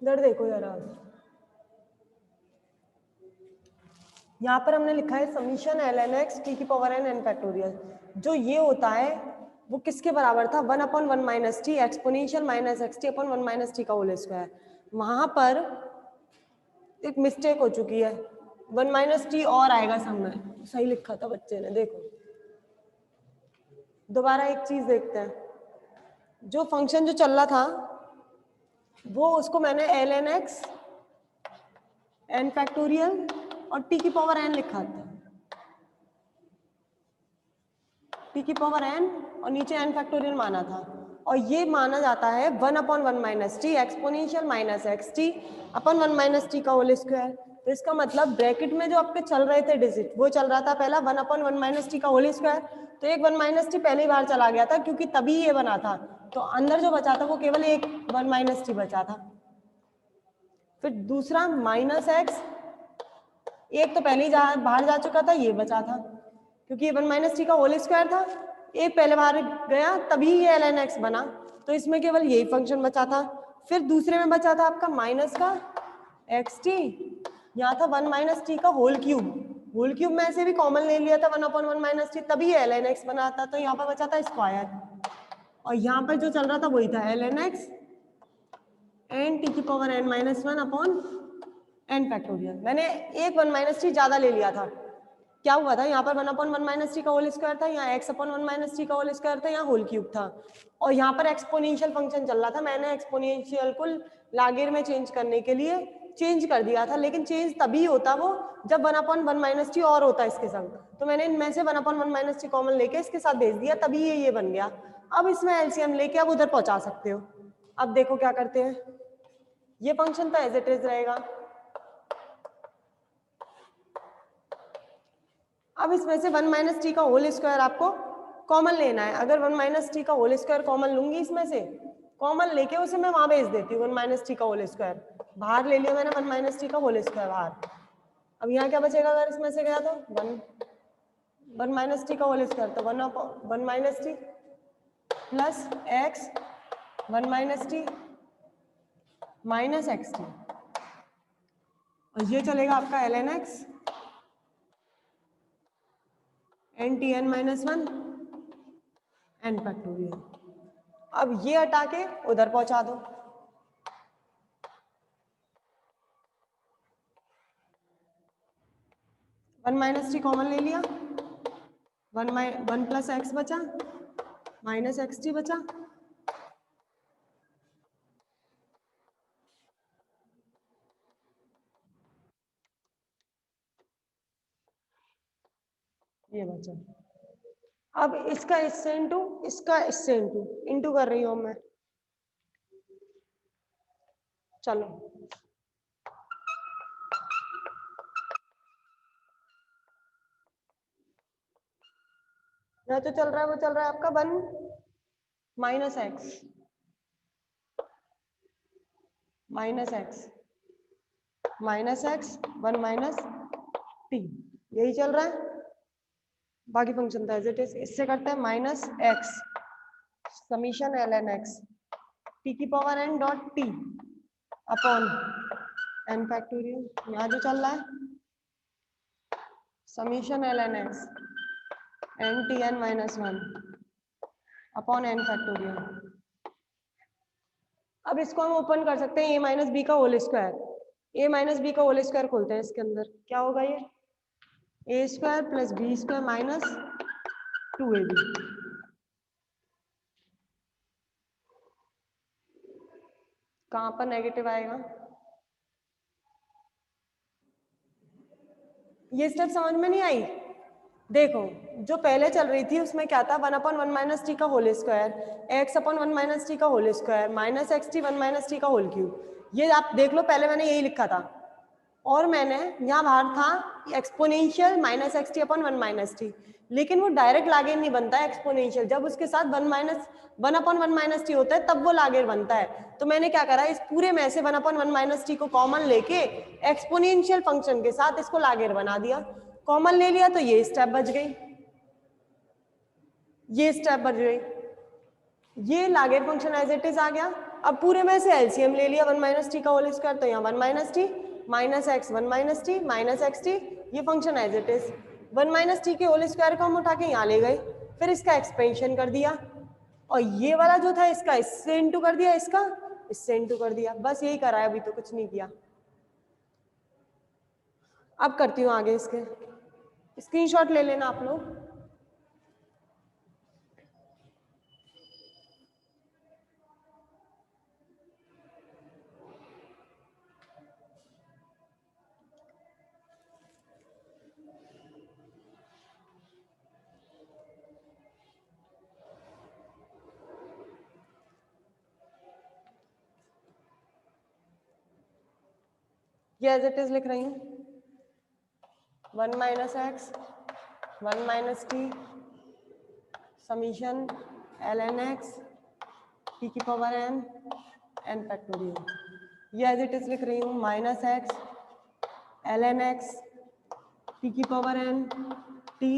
इधर देखो यार, यहाँ पर हमने लिखा है समीशन ln x t की पावर n फैक्टोरियल। जो ये होता है वो किसके बराबर था, 1/1 minus T exponential minus x T upon 1 minus T का होल स्क्वायर। वहां पर एक मिस्टेक हो चुकी है, 1 माइनस टी और आएगा सामने, सही लिखा था बच्चे ने। देखो दोबारा एक चीज देखते हैं, जो फंक्शन जो चल रहा था वो उसको मैंने ln x n फैक्टोरियल और t की पावर n लिखा था, t की पावर n और नीचे n फैक्टोरियल माना था, और ये माना जाता है 1/1 minus T exponential minus x T upon 1 minus T का होल स्क्वायर। तो इसका मतलब ब्रैकेट में जो आपके चल रहे थे डिजिट, वो चल रहा था पहला 1/1 माइनस टी का होल स्क्वायर, तो एक 1 माइनस टी पहली बार चला गया था क्योंकि तभी ये बना था, तो अंदर जो बचा था वो केवल एक 1 माइनस टी बचा था। फिर दूसरा माइनस एक्स, एक तो पहले ही बाहर जा चुका था, ये बचा था क्योंकि ये 1 माइनस टी का होल स्क्वायर था, एक पहले बाहर गया तभी ये ln x बना, तो इसमें केवल यही फंक्शन बचा था। फिर दूसरे में बचा था आपका माइनस का एक्स टी, यहाँ था 1 माइनस टी का होल क्यूब में ऐसे भी कॉमन ले लिया था 1/1 माइनस टी, तभी ये ln x बना था, तो यहाँ पर बचा था स्क्वायर, और यहाँ पर जो चल रहा था वही था ln x एन टी की power n minus 1 upon n factorial. मैंने एक 1 माइनस टी ज्यादा ले लिया था, क्या हुआ था यहाँ पर 1/1 माइनस टी का होल स्क्वायर था, यहाँ x/1 माइनस टी का होल स्क्वायर था, यहाँ होल क्यूब था, और यहाँ पर एक्सपोनेंशियल फंक्शन चल रहा था, मैंने एक्सपोनेंशियल को लागेर में चेंज करने के लिए चेंज कर दिया था, लेकिन चेंज तभी होता वो जब 1/1 माइनस टी और होता इसके संग, तो मैंने इनमें से 1/1 माइनस टी कॉमन लेके इसके साथ भेज दिया, तभी ये बन गया। अब इसमें एलसीएम लेके अब उधर पहुंचा सकते हो। अब देखो क्या करते हैं, ये फंक्शन तो एज इट इज रहेगा। अब इसमें से 1 माइनस टी का होल स्क्वायर आपको कॉमन लेना है, अगर 1 माइनस टी का होल स्क्वायर कॉमन लूंगी, इसमें से कॉमन लेके उसे मैं वहां भेज देती हूँ, 1 माइनस टी का होल स्क्वायर बाहर ले लिया मैंने, 1 माइनस टी का होल स्क्वायर बाहर। अब यहाँ क्या बचेगा अगर इसमें से गया तो 1 माइनस टी का होल स्क्वायर, तो 1 minus T plus X 1 minus T minus x T, और ये चलेगा आपका ln x N T N minus 1 N factorial. अब ये हटा के उधर पहुंचा दो, वन माइनस टी कॉमन ले लिया, 1 प्लस एक्स बचा माइनस एक्स टी बचा, ये बचा। अब इसका इससे इंटू, इसका इससे इंटू कर रही हूं मैं, चलो यहाँ तो चल रहा है, वो चल रहा है आपका 1 minus x minus x minus x 1 minus T, यही चल रहा है, बाकी फंक्शन था एज इट इज। इससे करते हैं minus X summation ln x T की power n dot T upon n factorial, यहाँ जो चल रहा है summation ln x N T N minus 1 upon n factorial. अब इसको हम ओपन कर सकते हैं a माइनस बी का whole square, a minus B का होल स्क्वायर खोलते हैं, इसके अंदर क्या होगा, ये a square plus B square minus 2ab, कहां पर नेगेटिव आएगा, ये स्टेप समझ में नहीं आई। देखो जो पहले चल रही थी उसमें क्या था, 1/1 माइनस टी का whole square x/1 minus T का whole square minus x T 1 minus T का होल क्यूब, ये आप देख लो पहले मैंने यही लिखा था, और मैंने यहाँ बाहर था exponential minus x T upon 1 minus T, लेकिन वो डायरेक्ट लागेर नहीं बनता है एक्सपोनेंशियल, जब उसके साथ 1/1 माइनस टी होता है तब वो लागेर बनता है। तो मैंने क्या करा, इस पूरे में से 1/1 माइनस टी को कॉमन लेके एक्सपोनेंशियल फंक्शन के साथ इसको लागेर बना दिया, कॉमन ले लिया तो ये स्टेप बच गई, ये स्टेप बच गई, ये लागेर फंक्शन एज इट इज आ गया, अब पूरे में से एलसीएम ले लिया 1 माइनस टी का होल स्क्वायर, तो यहाँ 1 minus T minus x 1 minus T minus x t, ये function as it is. 1 minus t के होल स्क्वायर को हम उठा के यहाँ ले गए, फिर इसका एक्सपेंशन कर दिया, और ये वाला जो था इसका इससे इंटू कर दिया, इसका इससे इंटू कर दिया, बस यही करा है, अभी तो कुछ नहीं किया। अब करती हूँ आगे, इसके स्क्रीनशॉट ले लेना आप लोग। ये एज इट इज लिख रही हूँ, 1 minus x 1 minus t summation L N x t की पावर एन एन फैक्टोरियल। ये एज इट इज लिख रही हूँ, minus x L N x t की power n T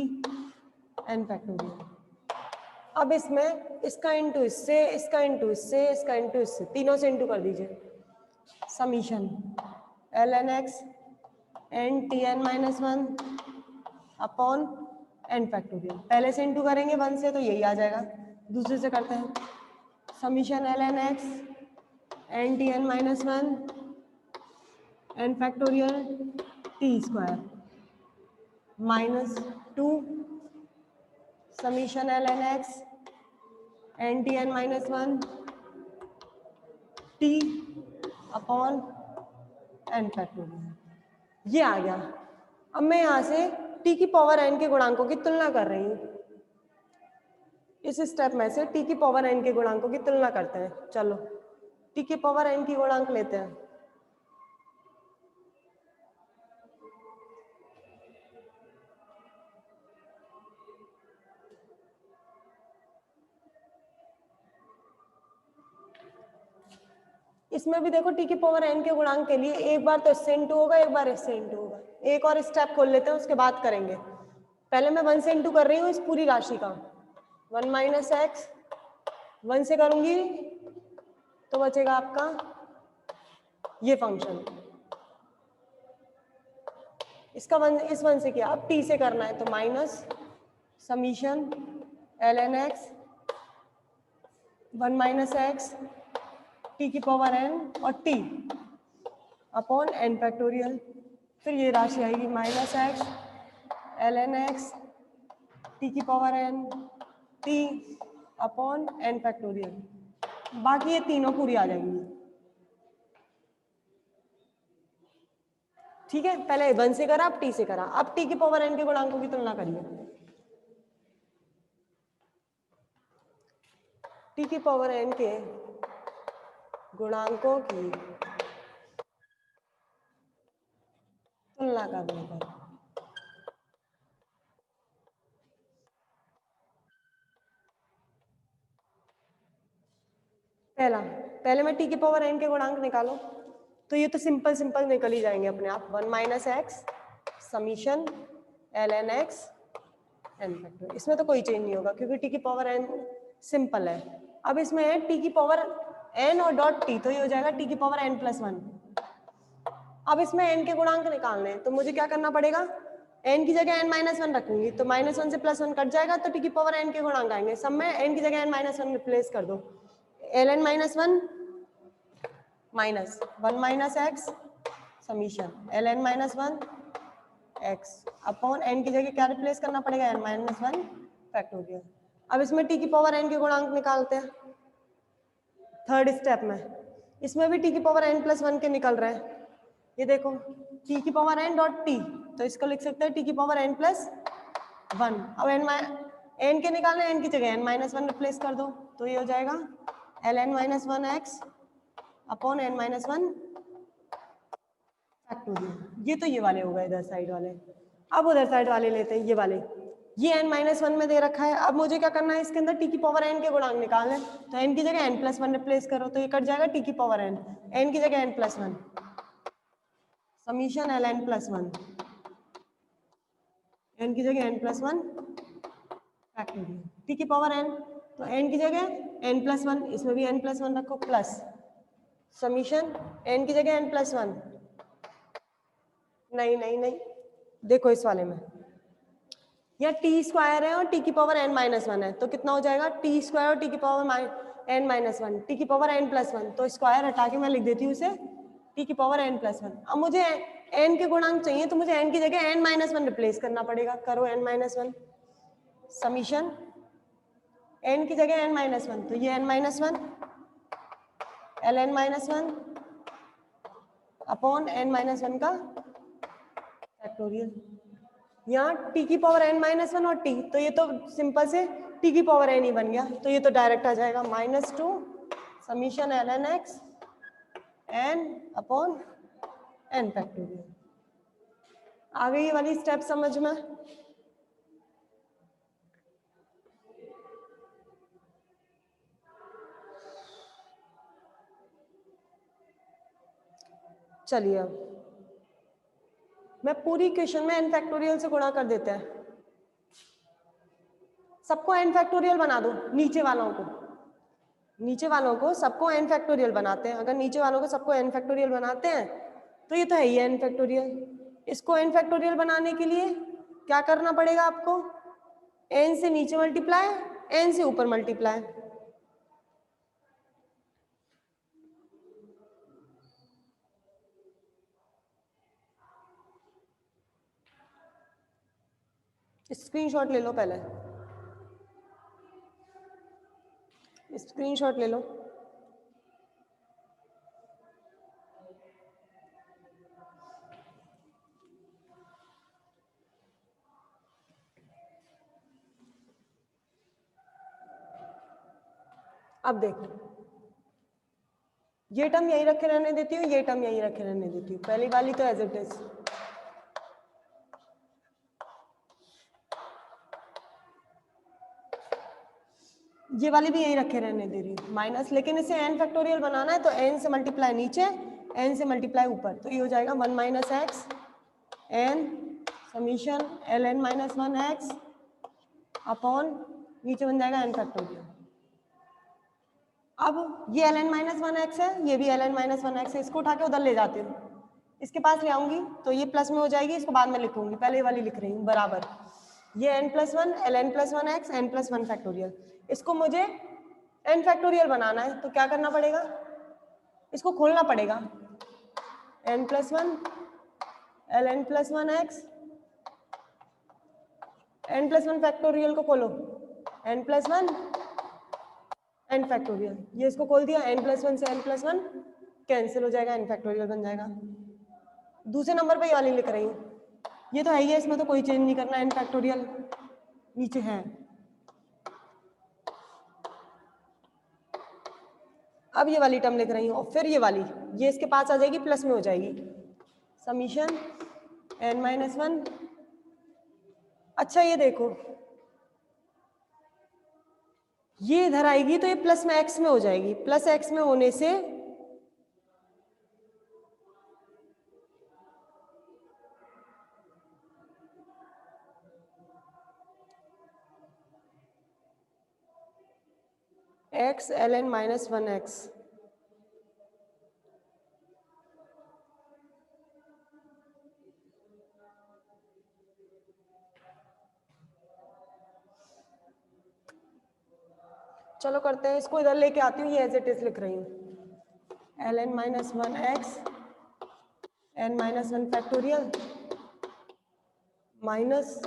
n factorial. अब इसमें इसका इंटू इससे, इसका इंटू इससे, इसका इंटू इससे, तीनों से इंटू कर दीजिए। Summation L N x N T N minus one upon N factorial. पहले से इंटू करेंगे 1 से तो यही आ जाएगा, दूसरे से करते हैं। Summation L N x N T N minus one N factorial T square minus 2 summation L N x N T N minus one T upon N factorial. ये आ गया। अब मैं यहाँ से t की पावर n के गुणांकों की तुलना कर रही हूँ। इस स्टेप में से t की पावर n के गुणांकों की तुलना करते हैं। चलो t की पावर n की गुणांक लेते हैं। इसमें भी देखो t की पावर n के गुणांक के लिए एक बार तो इससे इंटू होगा, एक बार इससे इंटू होगा। एक और स्टेप खोल लेते हैं, उसके बाद करेंगे। पहले मैं 1 से इंटू कर रही हूँ इस पूरी राशि का। 1 माइनस एक्स 1 से करूंगी तो बचेगा आपका ये फंक्शन। इसका 1 इस 1 से किया, अब t से करना है तो minus summation L N x 1 minus x t की पावर n और t अपॉन n फैक्टोरियल। फिर ये राशि आएगी minus x L N x t की power n t upon n factorial. बाकी ये तीनों पूरी आ जाएंगी। ठीक है, पहले 1 से करा, अब t से करा। अब t की पावर n के गुणांकों की तुलना करिए। t की पावर n के गुणांकों की तुलना करने पर पहले मैं t की पावर n के गुणांक निकालो, तो ये तो सिंपल सिंपल निकल ही जाएंगे अपने आप। 1 minus X summation L N x N factorial. इसमें तो कोई चेंज नहीं होगा क्योंकि t की पावर n सिंपल है। अब इसमें है t की पावर n और डॉट t, तो ये हो जाएगा t की पावर n प्लस 1। अब इसमें n के गुणांक निकालने हैं, तो मुझे क्या करना पड़ेगा, n की जगह n माइनस 1 रखूंगी, तो माइनस 1 से प्लस 1 कट जाएगा, तो t की पावर n के गुणांक आएंगे। सब में n की जगह n माइनस 1 रिप्लेस कर दो। L N minus 1 minus 1 minus X summation L N minus 1 X upon n की जगह क्या रिप्लेस करना पड़ेगा, n माइनस 1 फैक्टोरियल। अब इसमें t की पावर n के गुणांक निकालते हैं थर्ड स्टेप में। इसमें भी t की पावर n प्लस 1 के निकल रहे हैं। ये देखो t की पावर n डॉट t, तो इसको लिख सकते हैं t की पावर n प्लस 1। अब n के निकालने, n की जगह n माइनस 1 रिप्लेस कर दो, तो ये हो जाएगा L N minus 1 X upon n minus 1 factorial. ये तो ये वाले हो गए इधर साइड वाले। अब उधर साइड वाले लेते हैं, ये वाले। ये n माइनस 1 में दे रखा है। अब मुझे क्या करना है, इसके अंदर t की पावर n के गुणांक निकालने, तो n की जगह n प्लस 1 रिप्लेस करो, तो ये कट जाएगा t की पावर n, n की जगह n plus 1 summation L N plus 1, n की जगह n प्लस 1 फैक्टोरियल। t की पावर n, तो n की जगह n प्लस 1, इसमें भी n प्लस 1 रखो प्लस समीशन एन की जगह एन प्लस वन, नहीं नहीं नहीं, देखो इस वाले में यहाँ टी स्क्वायर है और टी की पावर एन माइनस वन है, तो कितना हो जाएगा टी स्क्वायर और टी की power N minus one, T की पावर एन प्लस वन, तो स्क्वायर हटा के मैं लिख देती हूँ उसे टी की पावर एन प्लस वन। अब मुझे एन के गुणांक चाहिए तो मुझे एन की जगह एन माइनस वन रिप्लेस करना पड़ेगा, करो N minus one, summation N की जगह एन माइनस वन, तो ये N minus one L N minus one upon N minus one का फैक्टोरियल। यहाँ टी की पावर एन माइनस वन और टी, तो ये तो सिंपल से टी की पावर एन ही बन गया, तो ये तो डायरेक्ट आ जाएगा -2 summation L N x n upon N factorial. आ गई ये वाली स्टेप समझ में? चलिए अब मैं पूरी क्वेश्चन में एन फैक्टोरियल से गुणा कर देते हैं, सबको एन फैक्टोरियल बना दो, नीचे वालों को सबको एन फैक्टोरियल बनाते हैं। अगर नीचे वालों को सबको एन फैक्टोरियल बनाते हैं तो ये तो है ही एन फैक्टोरियल। इसको एन फैक्टोरियल बनाने के लिए क्या करना पड़ेगा आपको, एन से नीचे मल्टीप्लाई एन से ऊपर मल्टीप्लाई, स्क्रीनशॉट ले लो, पहले स्क्रीनशॉट ले लो। अब देखो ये टर्म यही रखे रहने देती हूँ, ये टर्म यही रखे रहने देती हूँ, पहली वाली तो एज इट इज, ये वाली भी यही रखे रहने दे रही हूँ माइनस, लेकिन इसे एन फैक्टोरियल बनाना है तो एन से मल्टीप्लाई नीचे एन से मल्टीप्लाई ऊपर, तो ये हो जाएगा 1 minus X N summation L N minus one x upon नीचे बन जाएगा एन फैक्टोरियल। अब ये L N minus one X है, ये भी L N minus one X है, इसको उठा के उधर ले जाती हूँ, इसके पास ले आऊंगी तो ये प्लस में हो जाएगी, इसको बाद में लिखूंगी, पहले वाली लिख रही हूँ बराबर, ये N plus one L N plus one x N plus one factorial. इसको मुझे एन फैक्टोरियल बनाना है तो क्या करना पड़ेगा, इसको खोलना पड़ेगा, N plus one L N plus one x N plus one factorial को खोलो, N plus one N factorial, ये इसको खोल दिया, एन प्लस वन से एन प्लस वन कैंसिल हो जाएगा, एन फैक्टोरियल बन जाएगा। दूसरे नंबर पे ये वाली लिख रही हूँ, ये तो है ही है, इसमें तो कोई चेंज नहीं करना, एन फैक्टोरियल नीचे है। अब ये वाली टर्म लिख रही हूँ और फिर ये वाली, ये इसके पास आ जाएगी, प्लस में हो जाएगी, समीशन एन माइनस वन। अच्छा ये देखो ये इधर आएगी तो ये प्लस में एक्स में हो जाएगी, प्लस एक्स में होने से X L N minus one X, चलो करते हैं इसको, इधर लेके आती हूँ, ये एज इट इज लिख रही हूँ, L N minus one x n minus one factorial minus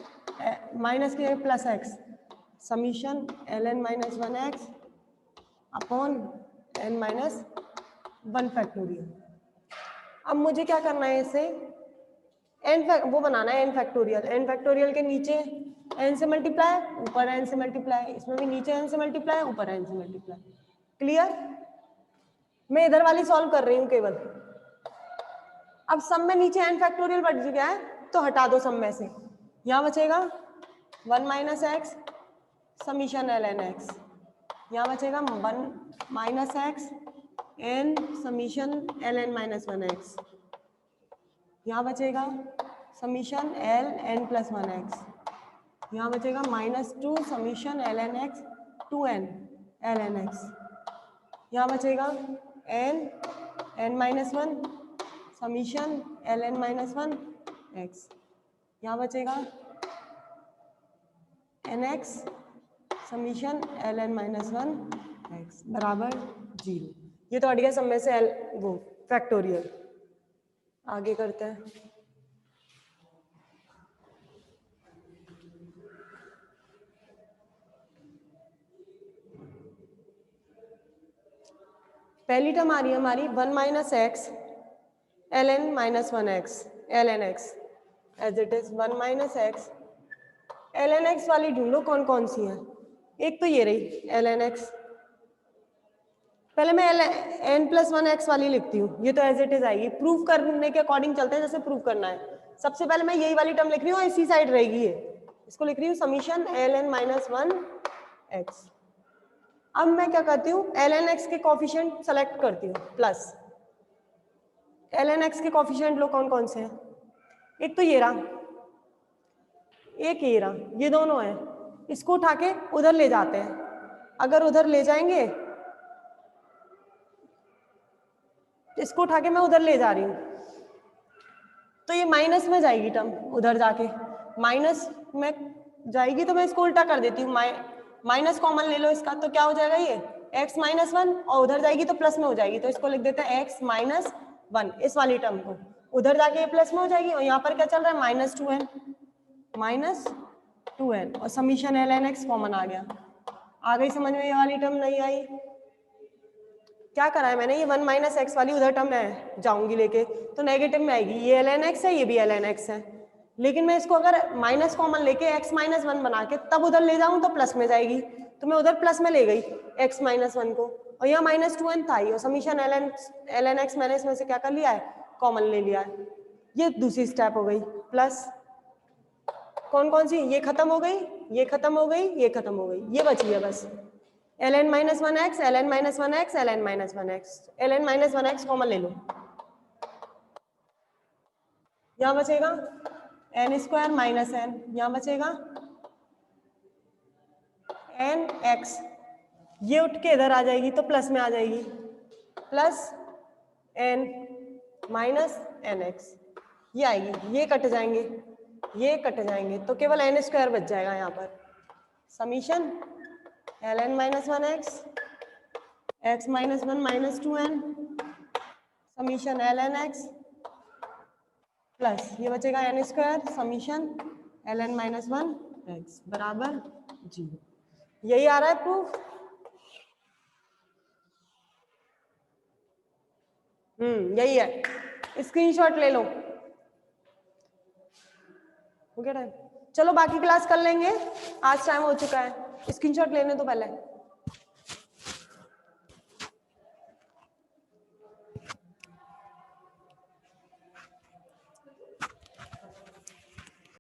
minus के plus x summation L N minus one x upon N minus one factorial. अब मुझे क्या करना है, इसे वो बनाना है एन फैक्टोरियल, एन फैक्टोरियल के नीचे एन से मल्टीप्लाई ऊपर एन से मल्टीप्लाई, इसमें भी नीचे एन से मल्टीप्लाई ऊपर एन से मल्टीप्लाई, क्लियर? मैं इधर वाली सॉल्व कर रही हूँ केवल। अब सब में नीचे एन फैक्टोरियल बढ़ गया है तो हटा दो सब में से, यहाँ बचेगा 1 minus X summation L N X, यहाँ बचेगा 1 minus X N summation L N minus one X, यहाँ बचेगा summation L N plus one X, यहाँ बचेगा -2 summation L N X 2n L N X, यहाँ बचेगा n n minus one summation L N minus one X, यहाँ बचेगा N X summation L N minus one X बराबर 0। ये तो हट गया सब में से एल वो फैक्टोरियल। आगे करते हैं। पहली टर्म आ रही है हमारी 1 minus x L N minus one X L N X as it is 1 minus x L N X वाली ढूंढो कौन कौन सी है। एक तो ये रही एल एन एक्स, पहले मैं L N plus one X वाली लिखती हूँ, ये तो एज इट इज आएगी। प्रूफ करने के अकॉर्डिंग चलते हैं, जैसे प्रूफ करना है। सबसे पहले मैं यही वाली टर्म लिख रही हूँ, इसी साइड रहेगी ये, इसको लिख रही हूँ summation L N minus one X. अब मैं क्या करती हूँ, एल एन एक्स के कोफिशिएंट सेलेक्ट करती हूँ प्लस एल एन एक्स के कोफिशिएंट लो कौन कौन से हैं। एक तो ये रहा, एक ये रहा, ये दोनों है। इसको उठा के उधर ले जाते हैं। अगर उधर ले जाएंगे, इसको उठा के मैं उधर ले जा रही हूँ तो ये माइनस में जाएगी टर्म, उधर जाके माइनस में जाएगी तो मैं इसको उल्टा कर देती हूँ, माइनस कॉमन ले लो इसका, तो क्या हो जाएगा ये x माइनस वन, और उधर जाएगी तो प्लस में हो जाएगी, तो इसको लिख देते हैं x माइनस वन, इस वाली टर्म को। उधर जाके ये प्लस में हो जाएगी, और यहाँ पर क्या चल रहा है माइनस टू एन और summation L N x common आ गया। आ गई समझ में ये वाली टर्म? नहीं आई? क्या करा है मैंने, ये 1 माइनस एक्स वाली उधर टर्म मैं जाऊंगी लेके तो नेगेटिव में आएगी। ये एल एन एक्स है, ये भी एल एन एक्स है, लेकिन मैं इसको अगर माइनस कॉमन लेके एक्स माइनस वन बना के तब उधर ले जाऊं तो प्लस में जाएगी, तो मैं उधर प्लस में ले गई एक्स माइनस वन को, और यहाँ माइनस टू एन था ही, और समीशन एल एन एक्स मैंने इसमें से क्या कर लिया है, कॉमन ले लिया है। ये दूसरी स्टेप हो गई। प्लस कौन कौन सी, ये खत्म हो गई, ये खत्म हो गई, ये खत्म हो गई, ये बची है बस L N minus one X, L N minus one X, L N minus one X, L N minus one X common ले लो, यहाँ बचेगा एन स्क्वायर माइनस एन, यहाँ बचेगा एन एक्स, ये उठ के इधर आ जाएगी तो प्लस में आ जाएगी, plus N minus N X, ये आएगी, ये कट जाएंगे, ये कट जाएंगे, तो केवल एन स्क्वायर बच जाएगा यहाँ पर। Summation L N minus one X, X minus one minus two N, summation L N X plus ये बचेगा N square summation L N minus one X बराबर 0। यही आ रहा है प्रूफ। यही है, स्क्रीनशॉट ले लो। हो गया टाइम? चलो बाकी क्लास कर लेंगे, आज टाइम हो चुका है। स्क्रीनशॉट लेने तो पहले